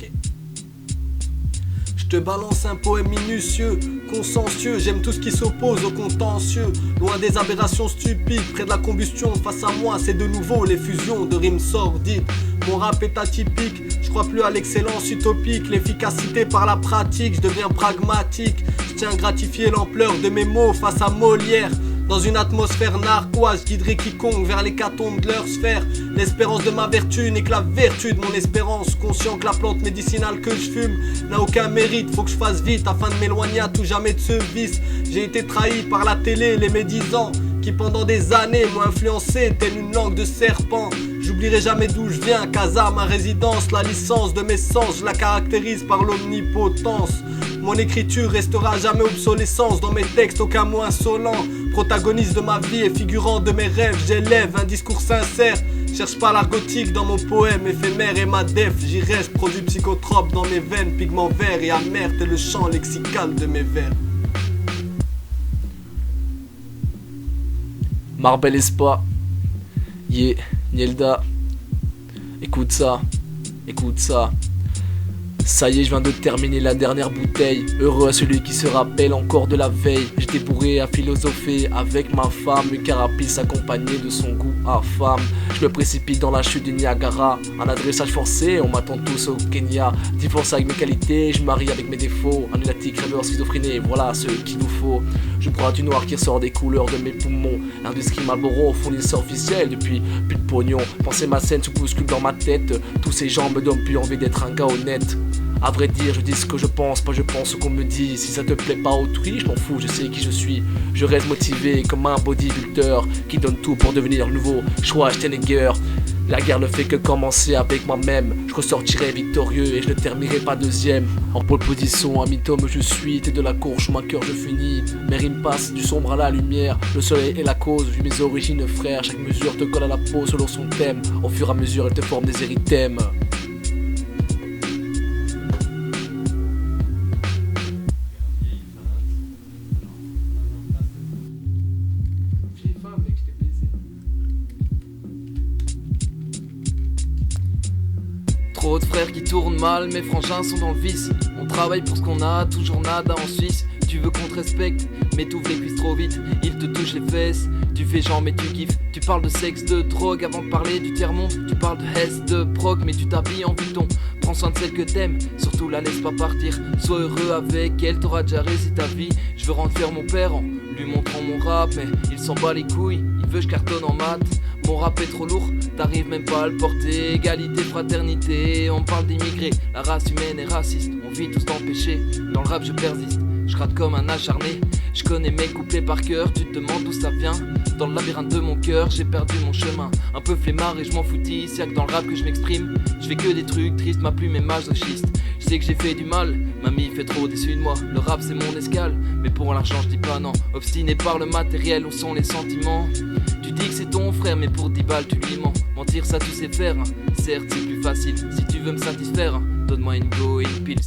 Ok. Je te balance un poème minutieux, consciencieux, j'aime tout ce qui s'oppose au contentieux. Loin des aberrations stupides, près de la combustion, face à moi c'est de nouveau les fusions de rimes sordides. Mon rap est atypique, je crois plus à l'excellence utopique, l'efficacité par la pratique, je deviens pragmatique. Je tiens à gratifier l'ampleur de mes mots face à Molière. Dans une atmosphère narquoise, je guiderai quiconque vers l'hécatombe de leur sphère. L'espérance de ma vertu n'est que la vertu de mon espérance. Conscient que la plante médicinale que je fume n'a aucun mérite, faut que je fasse vite afin de m'éloigner à tout jamais de ce vice. J'ai été trahi par la télé, les médisants qui pendant des années m'ont influencé telle une langue de serpent. J'oublierai jamais d'où je viens, Casa, ma résidence, la licence de mes sens, je la caractérise par l'omnipotence. Mon écriture restera à jamais obsolescence, dans mes textes aucun mot insolent. Protagoniste de ma vie et figurant de mes rêves, j'élève un discours sincère. Cherche pas l'art gothique dans mon poème éphémère et ma def. J'y reste, produit psychotrope dans mes veines, pigments verts et amer, tel le champ lexical de mes vers. Marbel Espa, yeah, Nielda, écoute ça, écoute ça. Ça y est, je viens de terminer la dernière bouteille. Heureux à celui qui se rappelle encore de la veille. J'étais bourré à philosopher avec ma femme, une carapace accompagnée de son goût infâme. Je me précipite dans la chute du Niagara, un adressage forcé, on m'attend tous au Kenya. Divorce avec mes qualités, je marie avec mes défauts. Un lunatique rêveur schizophréné, voilà ce qu'il nous faut. Je broie du noir qui ressort des couleurs de mes poumons. L'industrie Marlboro, fournisseur officiel depuis plus de pognon. Penser ma scène se bouscule dans ma tête. Tous ces gens me donnent plus envie d'être un gars honnête. À vrai dire, je dis ce que je pense, pas je pense ce qu'on me dit. Si ça te plaît pas autrui, je m'en fous, je sais qui je suis. Je reste motivé comme un bodybuilder qui donne tout pour devenir nouveau Schwarzenegger. La guerre ne fait que commencer avec moi-même. Je ressortirai victorieux et je ne terminerai pas deuxième. En pole position, un mythome je suis. T'es de la courge, ma cœur je finis. Mes rimes passent du sombre à la lumière. Le soleil est la cause, vu mes origines frère. Chaque mesure te colle à la peau selon son thème. Au fur et à mesure elle te forme des érythèmes. Trop de frères qui tournent mal, mes frangins sont dans le vice. On travaille pour ce qu'on a, toujours nada en Suisse. Tu veux qu'on te respecte, mais t'ouvres les cuisses trop vite. Ils te touchent les fesses, tu fais genre mais tu kiffes. Tu parles de sexe, de drogue avant de parler du tiers-monde. Tu parles de hess, de prog, mais tu t'habilles en vuitton. Prends soin de celle que t'aimes, surtout la laisse pas partir. Sois heureux avec elle, t'auras déjà réussi ta vie. Je veux rendre fier mon père en lui montrant mon rap, mais il s'en bat les couilles, il veut que je cartonne en maths. Mon rap est trop lourd, t'arrives même pas à le porter. Égalité, fraternité, on parle d'immigrés. La race humaine est raciste, on vit tous dans le péché. Dans le rap je persiste, je rate comme un acharné. Je connais mes couplets par cœur, tu te demandes d'où ça vient. Dans le labyrinthe de mon cœur, j'ai perdu mon chemin. Un peu flemmard et je m'en foutis, y'a que dans le rap que je m'exprime. Je fais que des trucs tristes, ma plume est masochiste. Je sais que j'ai fait du mal, mamie fait trop déçue de moi. Le rap c'est mon escale, mais pour l'argent je dis pas non. Obstiné par le matériel, où sont les sentiments? Tu dis que c'est ton frère, mais pour 10 balles tu lui mens. Mentir ça tu sais faire, hein. Certes c'est plus facile, si tu veux me satisfaire, hein. Donne-moi une go et une pils.